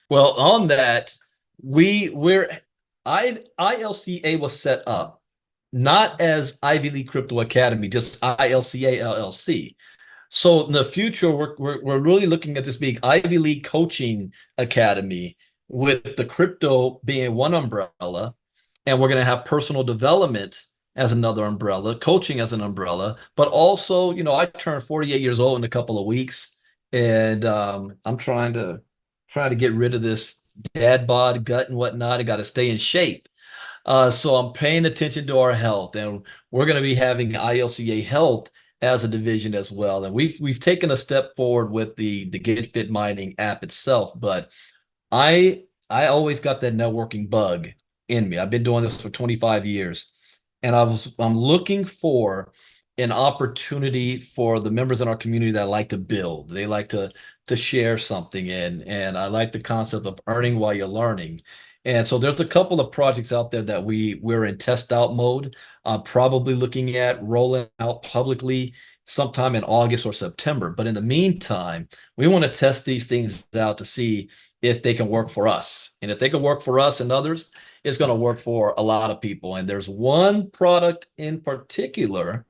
Well, on that, we're ILCA was set up not as Ivy League Crypto Academy, just ILCA LLC. So in the future, we're really looking at this being Ivy League Coaching Academy with the crypto being one umbrella, and we're going to have personal development as another umbrella, coaching as an umbrella, but also, I turned 48 years old in a couple of weeks, and I'm trying to get rid of this dad bod gut and whatnot. I got to stay in shape. So I'm paying attention to our health, and we're going to be having ILCA Health as a division as well. And we've taken a step forward with the Get Fit Mining app itself, but I always got that networking bug in me. I've been doing this for 25 years, and I'm looking for an opportunity for the members in our community that like to build. They like to share something, and I like the concept of earning while you're learning. And so there's a couple of projects out there that we're in test out mode. Probably looking at rolling out publicly sometime in August or September. But in the meantime, we want to test these things out to see if they can work for us. And if they can work for us and others, it's going to work for a lot of people. And there's one product in particular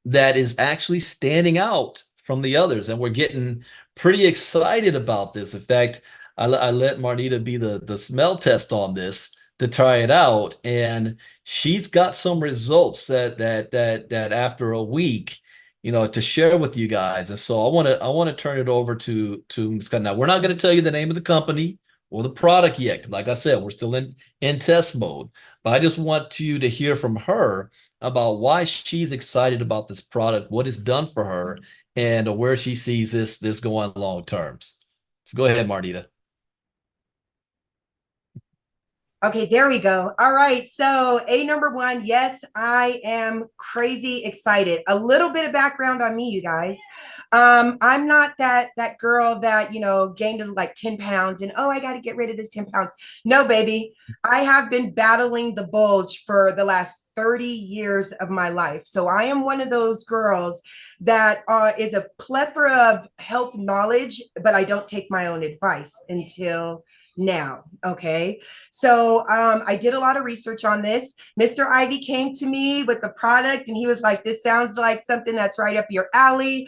that is actually standing out from the others. And we're getting pretty excited about this. In fact, I let Marnita be the smell test on this to try it out. And she's got some results that after a week, to share with you guys. And so I want to turn it over to Ms. Scott. Now, we're not going to tell you the name of the company or the product yet. Like I said, we're still in test mode. But I just want you to hear from her about why she's excited about this product, what it's done for her, and where she sees this going long terms. So go ahead, Marnita. Okay, there we go. All right. So, A number one, yes, I am crazy excited. A little bit of background on me, you guys. I'm not that girl that, gained like 10 pounds and oh, I got to get rid of this 10 pounds. No, baby. I have been battling the bulge for the last 30 years of my life. So I am one of those girls that is a plethora of health knowledge, but I don't take my own advice until now. Okay. So I did a lot of research on this. Mr. Ivy came to me with the product and he was like, this sounds like something that's right up your alley.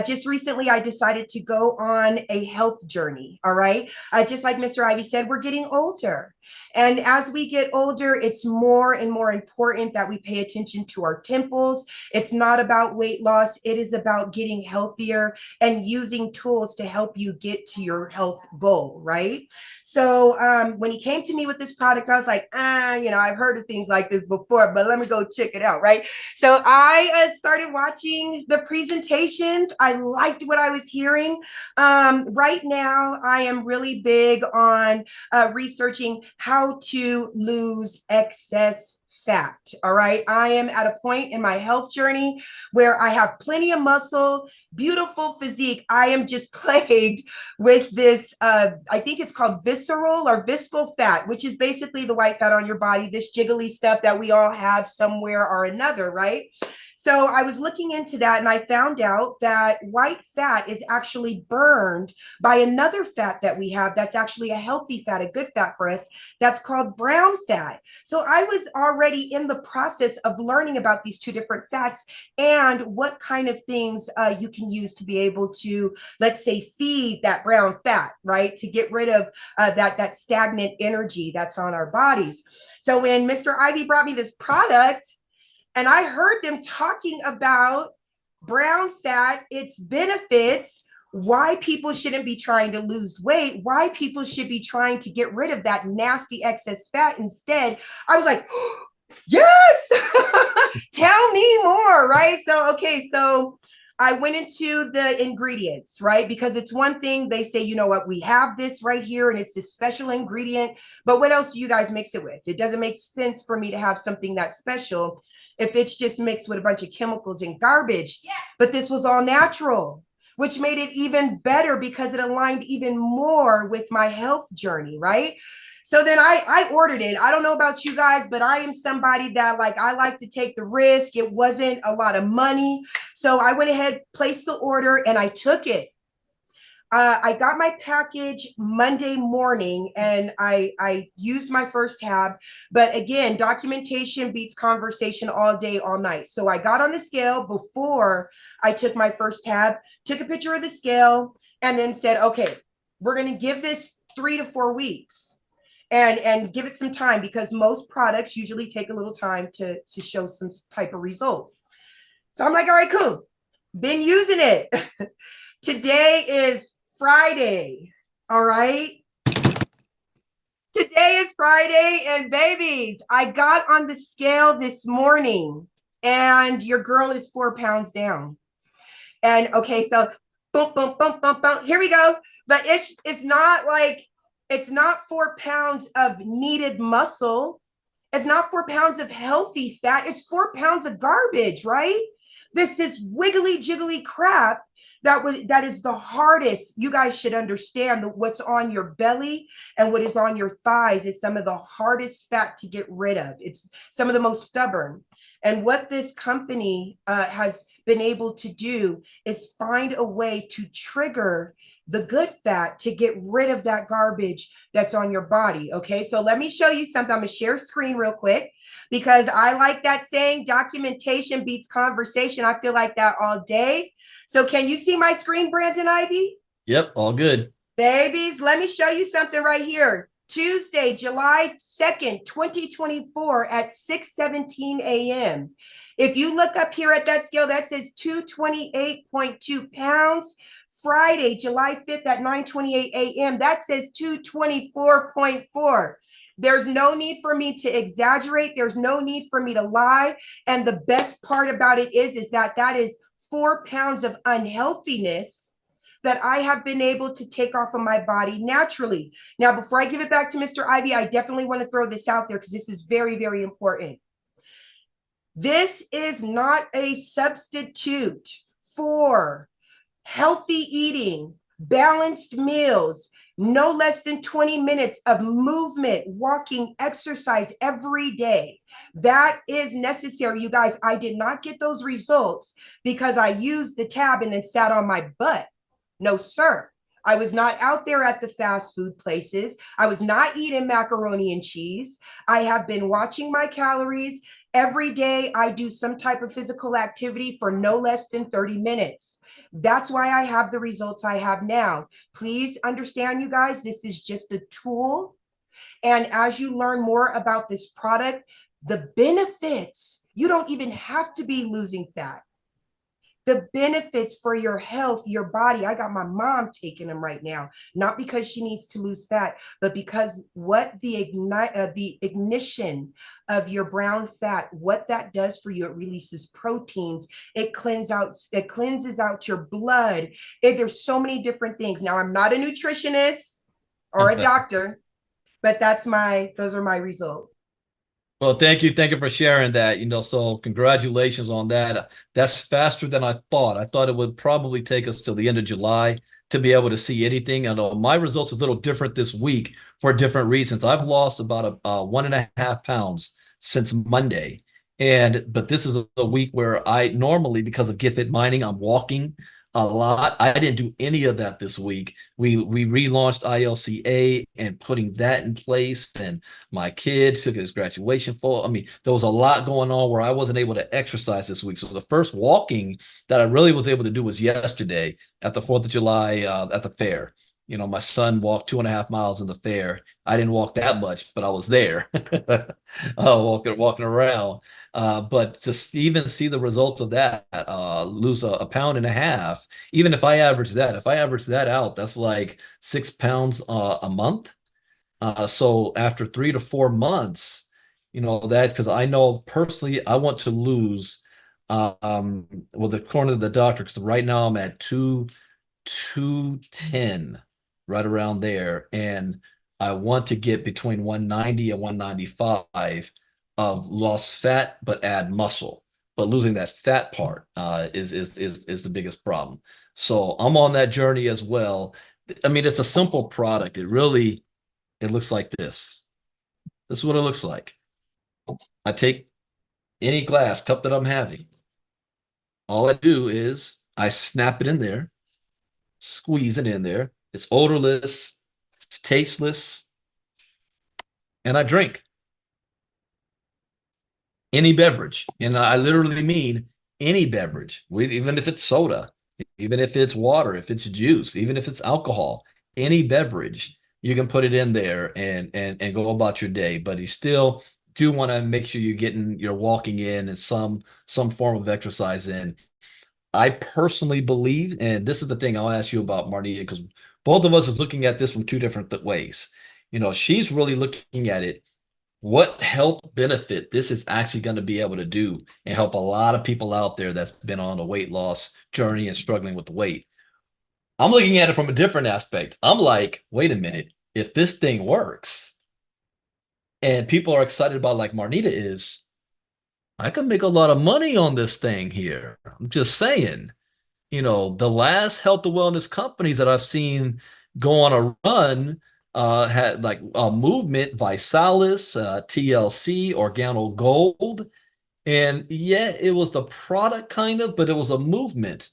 Just recently, I decided to go on a health journey. All right. Just like Mr. Ivy said, we're getting older. And as we get older, it's more and more important that we pay attention to our temples. It's not about weight loss. It is about getting healthier and using tools to help you get to your health goal, right? So when he came to me with this product, I was like, I've heard of things like this before, but let me go check it out, right? So I started watching the presentations. I liked what I was hearing. Right now, I am really big on researching how to lose excess fat. All right. I am at a point in my health journey where I have plenty of muscle, beautiful physique. I am just plagued with this, I think it's called visceral or visceral fat, which is basically the white fat on your body, this jiggly stuff that we all have somewhere or another, right? So I was looking into that and I found out that white fat is actually burned by another fat that we have that's actually a healthy fat, a good fat for us, that's called brown fat. So I was already in the process of learning about these two different fats and what kind of things you can use to be able to, let's say, feed that brown fat, right? To get rid of that stagnant energy that's on our bodies. So when Mr. Ivy brought me this product, and I heard them talking about brown fat, its benefits, why people shouldn't be trying to lose weight, why people should be trying to get rid of that nasty excess fat instead. I was like, oh, yes, tell me more, right? So I went into the ingredients, right? Because it's one thing they say, you know what, we have this right here and it's this special ingredient, but what else do you guys mix it with? It doesn't make sense for me to have something that's special if it's just mixed with a bunch of chemicals and garbage. Yes. But this was all natural, which made it even better because it aligned even more with my health journey, right? So then I ordered it. I don't know about you guys, but I am somebody that I like to take the risk. It wasn't a lot of money. So I went ahead, placed the order, and I took it. I got my package Monday morning and I used my first tab. But again, documentation beats conversation all day, all night. So I got on the scale before I took my first tab, took a picture of the scale, and then said, okay, we're going to give this 3 to 4 weeks and give it some time, because most products usually take a little time to show some type of result. So I'm like, all right, cool. Been using it. Today is Friday. All right. Today is Friday, and babies, I got on the scale this morning and your girl is 4 pounds down. And okay, so boom, boom, boom, boom, boom. Here we go. But it's not like, it's not 4 pounds of needed muscle. It's not 4 pounds of healthy fat. It's 4 pounds of garbage, right? This wiggly jiggly crap that is the hardest. You guys should understand that what's on your belly and what is on your thighs is some of the hardest fat to get rid of. It's some of the most stubborn. And what this company has been able to do is find a way to trigger the good fat to get rid of that garbage that's on your body. Okay, so let me show you something. I'm gonna share screen real quick, because I like that saying, documentation beats conversation. I feel like that all day. So can you see my screen, Brandon Ivey? Yep, all good. Babies, let me show you something right here. Tuesday, July 2nd, 2024 at 6:17 a.m. If you look up here at that scale, that says 228.2 pounds. Friday, July 5th at 9:28 a.m., that says 224.4. There's no need for me to exaggerate. There's no need for me to lie. And the best part about it is that that is 4 pounds of unhealthiness that I have been able to take off of my body naturally. Now, before I give it back to Mr. Ivey, I definitely want to throw this out there because this is very, very important. This is not a substitute for healthy eating, balanced meals, no less than 20 minutes of movement, walking, exercise every day. That is necessary, you guys. I did not get those results because I used the tab and then sat on my butt. No, sir. I was not out there at the fast food places. I was not eating macaroni and cheese. I have been watching my calories. Every day I do some type of physical activity for no less than 30 minutes. That's why I have the results I have now. Please understand, you guys, this is just a tool. And as you learn more about this product, the benefits, you don't even have to be losing fat. The benefits for your health, your body. I got my mom taking them right now, not because she needs to lose fat, but because what the ignition of your brown fat, what that does for you, it releases proteins, it cleanses out your blood. There's so many different things. Now, I'm not a nutritionist or a doctor, but those are my results. Well, thank you. Thank you for sharing that. So congratulations on that. That's faster than I thought. I thought it would probably take us till the end of July to be able to see anything. I know my results are a little different this week for different reasons. I've lost about 1.5 pounds since Monday. But this is a week where I normally, because of Gifted Mining, I'm walking a lot. I didn't do any of that this week. We relaunched ILCA and putting that in place, and my kid took his graduation photo. I mean, there was a lot going on where I wasn't able to exercise this week. So the first walking that I really was able to do was yesterday at the 4th of July at the fair. My son walked 2.5 miles in the fair. I didn't walk that much, but I was there, walking around. But to even see the results of that, lose a pound and a half, even if I average that out, that's like 6 pounds a month. So after 3 to 4 months, that's because I know personally I want to lose, well, according to the doctor, because right now I'm at 210, right around there, and I want to get between 190 and 195 of lost fat, but add muscle. But losing that fat part is the biggest problem. So I'm on that journey as well. I mean, it's a simple product. It looks like this. This is what it looks like. I take any glass cup that I'm having. All I do is I snap it in there. squeeze it in there. It's odorless, it's tasteless, and I drink any beverage. And I literally mean any beverage, even if it's soda, even if it's water, if it's juice, even if it's alcohol, any beverage, you can put it in there and go about your day. But you still do want to make sure you're walking in and some form of exercise in. I personally believe, and this is the thing I'll ask you about, Marnita, because both of us is looking at this from two different ways. She's really looking at it. What health benefit this is actually going to be able to do and help a lot of people out there that's been on a weight loss journey and struggling with the weight. I'm looking at it from a different aspect. I'm like, wait a minute, if this thing works and people are excited about like Marnita is, I can make a lot of money on this thing here. I'm just saying, the last health and wellness companies that I've seen go on a run had like a movement, Visalis, TLC, Organo Gold. And yeah, it was the product kind of, but it was a movement.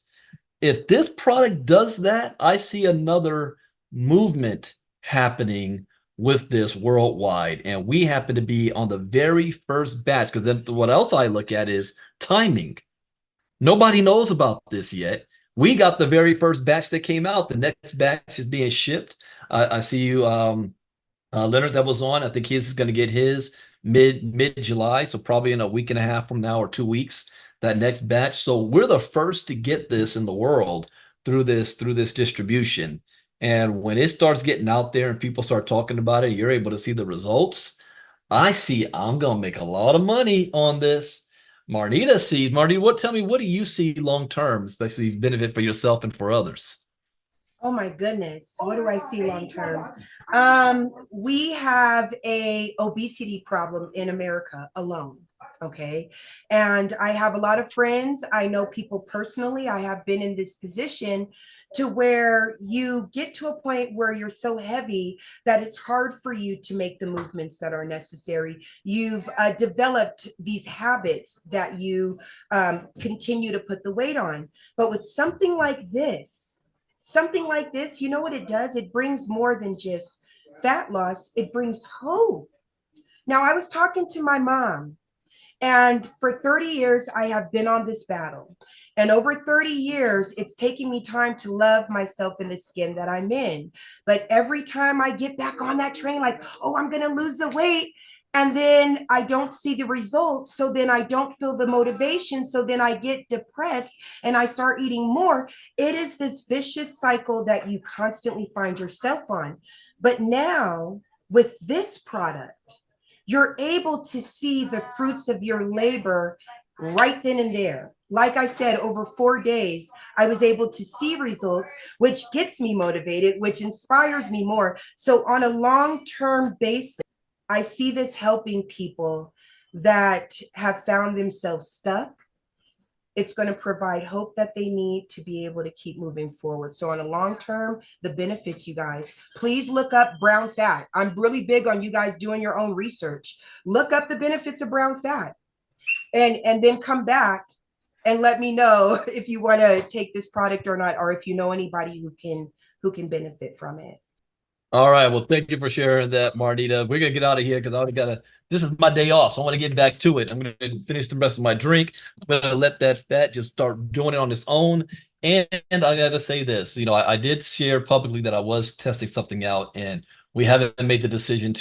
If this product does that, I see another movement happening with this worldwide. And we happen to be on the very first batch, because then what else I look at is timing. Nobody knows about this yet. We got the very first batch that came out. The next batch is being shipped. I see you, Leonard, that was on. I think he's going to get his mid July, so probably in a week and a half from now or 2 weeks. That next batch. So we're the first to get this in the world through this distribution. And when it starts getting out there and people start talking about it, you're able to see the results. I see I'm gonna make a lot of money on this. Marnita, tell me, what do you see long term, especially benefit for yourself and for others? Oh my goodness. What do I see long term? We have a obesity problem in America alone. Okay. And I have a lot of friends. I know people personally. I have been in this position to where you get to a point where you're so heavy that it's hard for you to make the movements that are necessary. You've developed these habits that you continue to put the weight on. But with something like this, you know what it does? It brings more than just fat loss, it brings hope. Now, I was talking to my mom, and for 30 years, I have been on this battle. And over 30 years, it's taking me time to love myself in the skin that I'm in. But every time I get back on that train, like, oh, I'm going to lose the weight, and then I don't see the results. So then I don't feel the motivation. So then I get depressed and I start eating more. It is this vicious cycle that you constantly find yourself on. But now with this product, you're able to see the fruits of your labor right then and there. Like I said, over 4 days, I was able to see results, which gets me motivated, which inspires me more. So on a long-term basis, I see this helping people that have found themselves stuck. It's going to provide hope that they need to be able to keep moving forward. So on a long term, the benefits, you guys, please look up brown fat. I'm really big on you guys doing your own research. Look up the benefits of brown fat and then come back and let me know if you want to take this product or not, or if you know anybody who can benefit from it. All right. Well, thank you for sharing that, Marnita. We're gonna get out of here because I already this is my day off, so I want to get back to it. I'm gonna finish the rest of my drink. I'm gonna let that fat just start doing it on its own. And I gotta say this, I did share publicly that I was testing something out, and we haven't made the decision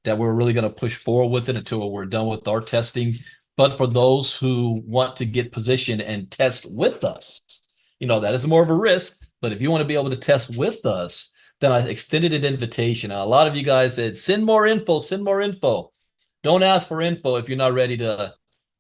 that we're really gonna push forward with it until we're done with our testing. But for those who want to get positioned and test with us, that is more of a risk. But if you want to be able to test with us, then I extended an invitation. A lot of you guys said, send more info, send more info. Don't ask for info if you're not ready to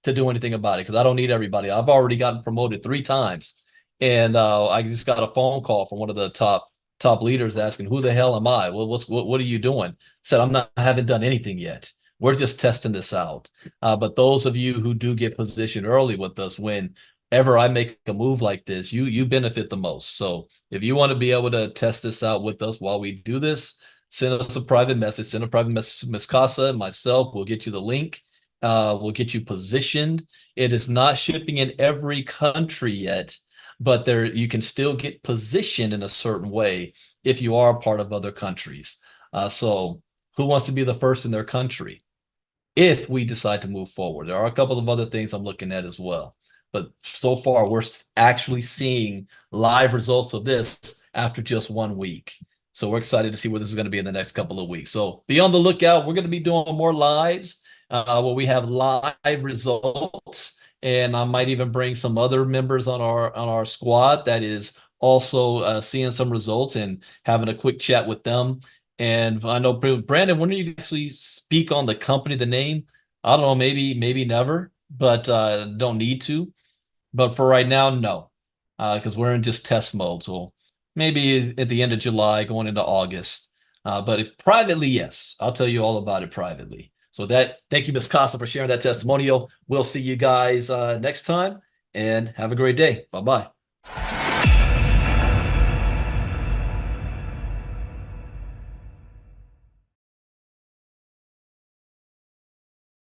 do anything about it, because I don't need everybody. I've already gotten promoted 3 times. And I just got a phone call from one of the top leaders asking, who the hell am I? Well, what are you doing? Said, I haven't done anything yet. We're just testing this out. But those of you who do get positioned early with us, whenever I make a move like this, you benefit the most. So if you want to be able to test this out with us while we do this, send us a private message. Send a private message to Miss Casa and myself. We'll get you the link. We'll get you positioned. It is not shipping in every country yet, but there you can still get positioned in a certain way if you are a part of other countries. So who wants to be the first in their country if we decide to move forward? There are a couple of other things I'm looking at as well. But so far, we're actually seeing live results of this after just 1 week. So we're excited to see where this is going to be in the next couple of weeks. So be on the lookout. We're going to be doing more lives where we have live results, and I might even bring some other members on our squad that is also seeing some results and having a quick chat with them. And I know, Brandon, when do you actually speak on the company, the name? I don't know, maybe never, but don't need to. But for right now, no, because we're in just test mode. So maybe at the end of July, going into August. But if privately, yes, I'll tell you all about it privately. So that, thank you, Ms. Costa, for sharing that testimonial. We'll see you guys next time, and have a great day. Bye-bye.